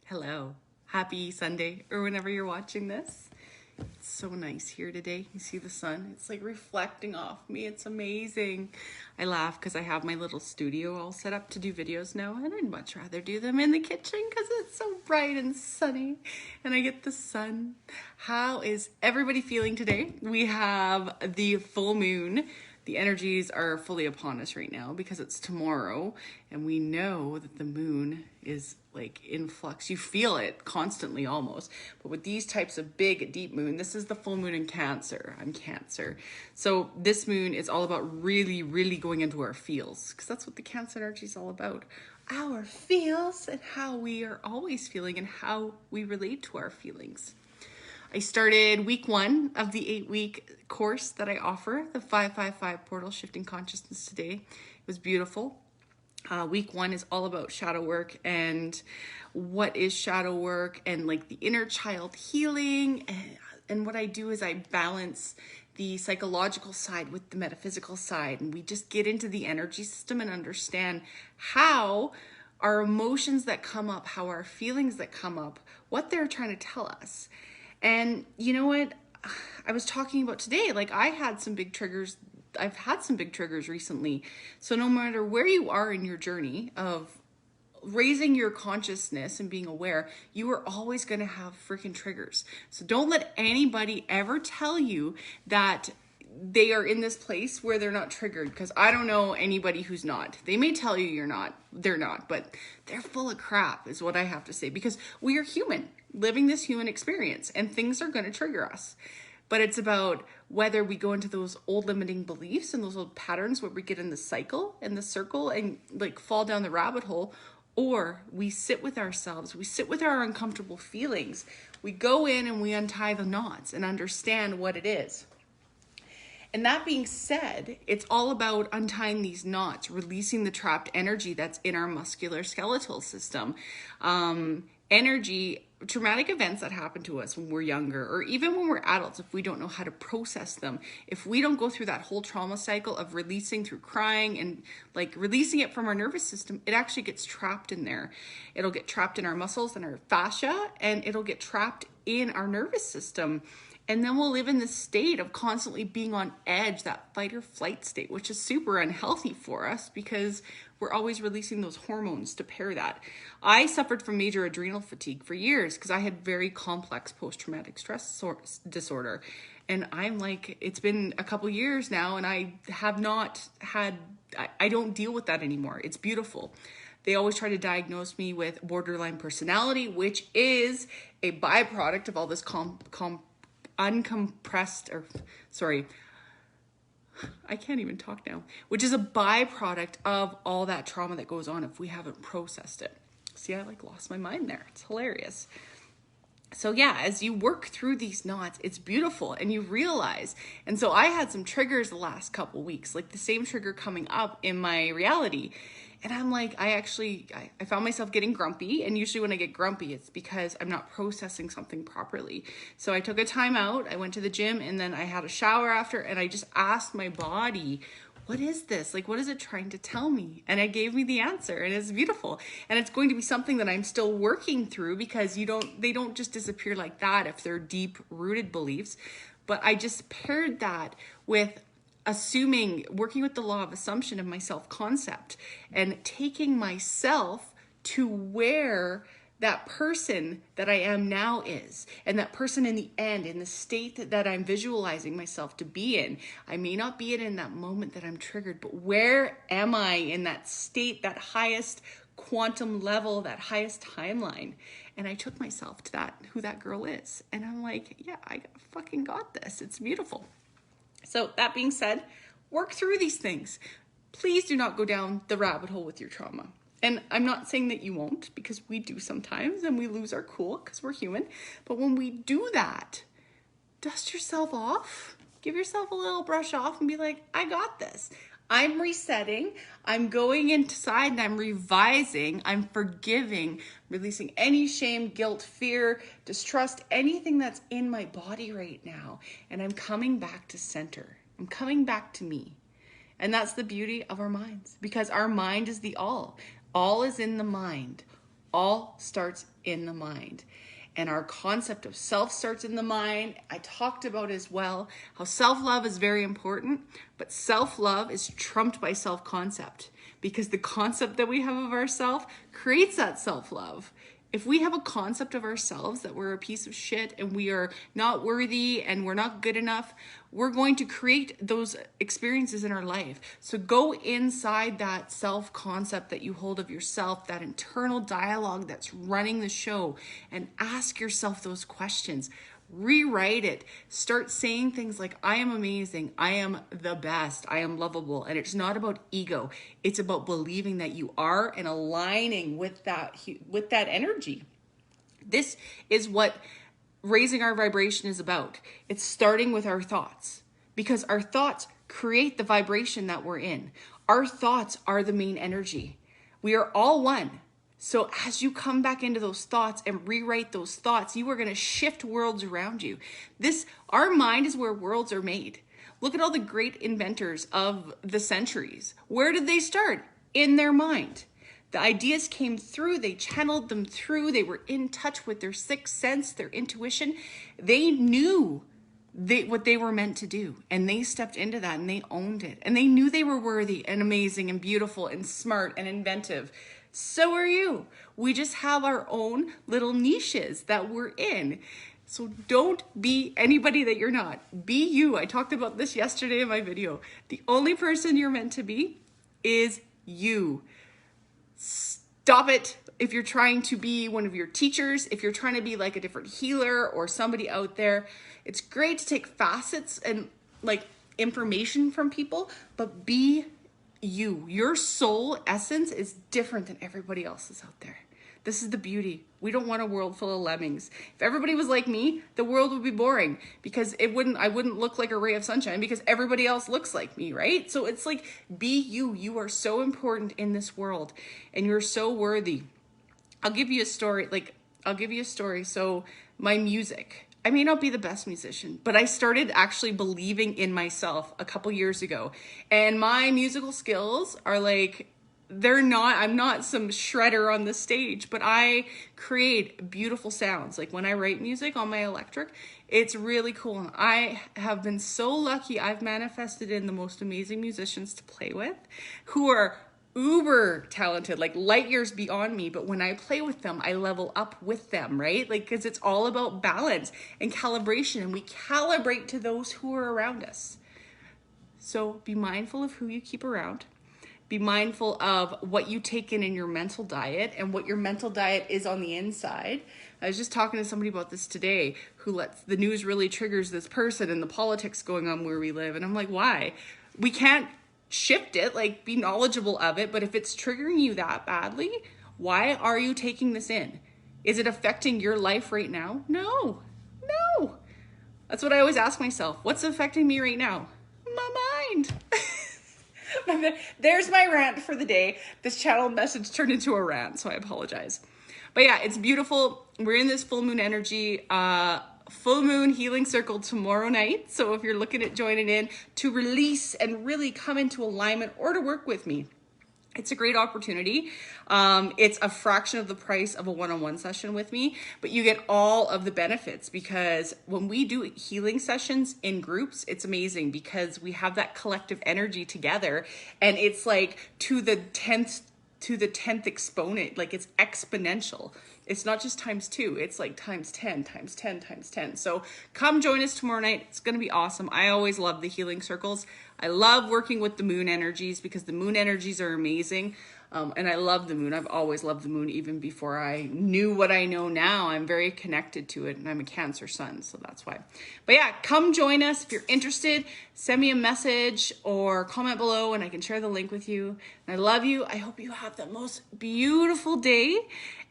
Hello. Happy Sunday, or whenever you're watching this. It's so nice here today. You see the sun? It's like reflecting off me. It's amazing. I laugh because I have my little studio all set up to do videos now, and I'd much rather do them in the kitchen because it's so bright and sunny and I get the sun. How is everybody feeling today? We have the full moon. The energies are fully upon us right now because it's tomorrow, and we know that the moon is like in flux. You feel it constantly almost. But with these types of big, deep moon, this is the full moon in Cancer. I'm Cancer. So this moon is all about really, really going into our feels, because that's what the Cancer energy is all about. Our feels and how we are always feeling and how we relate to our feelings. I started week 1 of the 8-week course that I offer, the 555 Portal Shifting Consciousness Today. It was beautiful. Week 1 is all about shadow work and what is shadow work and like the inner child healing. And what I do is I balance the psychological side with the metaphysical side. And we just get into the energy system and understand how our emotions that come up, how our feelings that come up, what they're trying to tell us. And you know what I was talking about today, like I've had some big triggers recently. So no matter where you are in your journey of raising your consciousness and being aware, you are always going to have freaking triggers. So don't let anybody ever tell you that they are in this place where they're not triggered, because I don't know anybody who's not. They may tell you they're not, but they're full of crap is what I have to say, because we are human living this human experience and things are going to trigger us. But it's about whether we go into those old limiting beliefs and those old patterns where we get in the cycle and the circle and like fall down the rabbit hole, or we sit with ourselves, we sit with our uncomfortable feelings, we go in and we untie the knots and understand what it is. And that being said, it's all about untying these knots, releasing the trapped energy that's in our muscular skeletal system. Traumatic events that happen to us when we're younger, or even when we're adults, if we don't know how to process them, if we don't go through that whole trauma cycle of releasing through crying and like releasing it from our nervous system, it actually gets trapped in there. It'll get trapped in our muscles and our fascia, and it'll get trapped in our nervous system. And then we'll live in this state of constantly being on edge, that fight or flight state, which is super unhealthy for us because we're always releasing those hormones to pair that. I suffered from major adrenal fatigue for years because I had very complex post-traumatic stress disorder. And I'm like, it's been a couple years now and I don't deal with that anymore. It's beautiful. They always try to diagnose me with borderline personality, which is a byproduct of all this I can't even talk now, which is a byproduct of all that trauma that goes on if we haven't processed it. See, I like lost my mind there. It's hilarious. So yeah, as you work through these knots, it's beautiful and you realize. And so I had some triggers the last couple weeks, like the same trigger coming up in my reality. And I'm like, I found myself getting grumpy. And usually when I get grumpy, it's because I'm not processing something properly. So I took a time out, I went to the gym, and then I had a shower after, and I just asked my body, what is this? Like, what is it trying to tell me? And it gave me the answer, and it's beautiful. And it's going to be something that I'm still working through, because they don't just disappear like that if they're deep rooted beliefs. But I just paired that with working with the law of assumption of my self-concept and taking myself to where that person that I am now is, and that person in the end, in the state that I'm visualizing myself to be in. I may not be in that moment that I'm triggered, but where am I in that state, that highest quantum level, that highest timeline? And I took myself to who that girl is. And I'm like, yeah, I fucking got this. It's beautiful. So that being said, work through these things. Please do not go down the rabbit hole with your trauma. And I'm not saying that you won't, because we do sometimes and we lose our cool because we're human. But when we do that, dust yourself off, give yourself a little brush off and be like, I got this. I'm resetting, I'm going inside and I'm revising, I'm forgiving, releasing any shame, guilt, fear, distrust, anything that's in my body right now. And I'm coming back to center. I'm coming back to me. And that's the beauty of our minds, because our mind is the all. All is in the mind. all starts in the mind. And our concept of self starts in the mind. I talked about as well how self-love is very important, but self-love is trumped by self-concept, because the concept that we have of ourselves creates that self-love. If we have a concept of ourselves that we're a piece of shit and we are not worthy and we're not good enough, we're going to create those experiences in our life. So go inside that self-concept that you hold of yourself, that internal dialogue that's running the show, and ask yourself those questions. Rewrite it. Start saying things like, I am amazing, I am the best, I am lovable. And it's not about ego. It's about believing that you are and aligning with that energy. This is what raising our vibration is about. It's starting with our thoughts, because our thoughts create the vibration that we're in. Our thoughts are the main energy. We are all one. So as you come back into those thoughts and rewrite those thoughts, you are going to shift worlds around you. Our mind is where worlds are made. Look at all the great inventors of the centuries. Where did they start? In their mind. The ideas came through, they channeled them through, they were in touch with their sixth sense, their intuition. They knew what they were meant to do, and they stepped into that and they owned it. And they knew they were worthy and amazing and beautiful and smart and inventive. So are you. We just have our own little niches that we're in. So don't be anybody that you're not. Be you. I talked about this yesterday in my video. The only person you're meant to be is you. Stop it. If you're trying to be one of your teachers, if you're trying to be like a different healer or somebody out there, it's great to take facets and like information from people, but be you. Your soul essence is different than everybody else's out there. This is the beauty. We don't want a world full of lemmings. If everybody was like me, the world would be boring, because I wouldn't look like a ray of sunshine because everybody else looks like me, right? So it's like, be you. You are so important in this world and you're so worthy. I'll give you a story. So my music, I may not be the best musician, but I started actually believing in myself a couple years ago. And my musical skills are like, I'm not some shredder on the stage, but I create beautiful sounds. Like when I write music on my electric, it's really cool. And I have been so lucky. I've manifested in the most amazing musicians to play with, who are uber talented, like light years beyond me. But when I play with them, I level up with them, right? Like, because it's all about balance and calibration, and we calibrate to those who are around us. So be mindful of who you keep around. Be mindful of what you take in your mental diet and what your mental diet is on the inside. I was just talking to somebody about this today, who lets the news really triggers this person and the politics going on where we live. And I'm like, why? We can't shift it, like be knowledgeable of it. But if it's triggering you that badly, why are you taking this in? Is it affecting your life right now? No. That's what I always ask myself. What's affecting me right now? My mind. There's my rant for the day. This channel message turned into a rant, so I apologize. But yeah, it's beautiful. We're in this full moon energy. Full moon healing circle tomorrow night. So if you're looking at joining in to release and really come into alignment or to work with me, it's a great opportunity. It's a fraction of the price of a one-on-one session with me, but you get all of the benefits, because when we do healing sessions in groups, it's amazing because we have that collective energy together, and it's like to the 10th exponent, like it's exponential. It's not just times 2, it's like times 10, times 10, times 10. So come join us tomorrow night. It's going to be awesome. I always love the healing circles. I love working with the moon energies because the moon energies are amazing. And I love the moon. I've always loved the moon, even before I knew what I know now. I'm very connected to it, and I'm a Cancer sun, so that's why. But yeah, come join us. If you're interested, send me a message or comment below and I can share the link with you. And I love you. I hope you have the most beautiful day.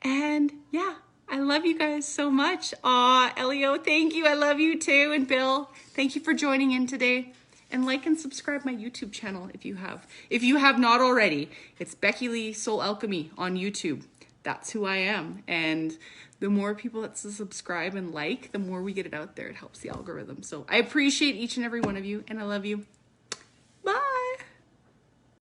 And yeah, I love you guys so much. Aw, Elio, thank you. I love you too. And Bill, thank you for joining in today. And like and subscribe my YouTube channel if you have. If you have not already, it's Becky Lee Soul Alchemy on YouTube. That's who I am. And the more people that subscribe and like, the more we get it out there. It helps the algorithm. So I appreciate each and every one of you, and I love you. Bye.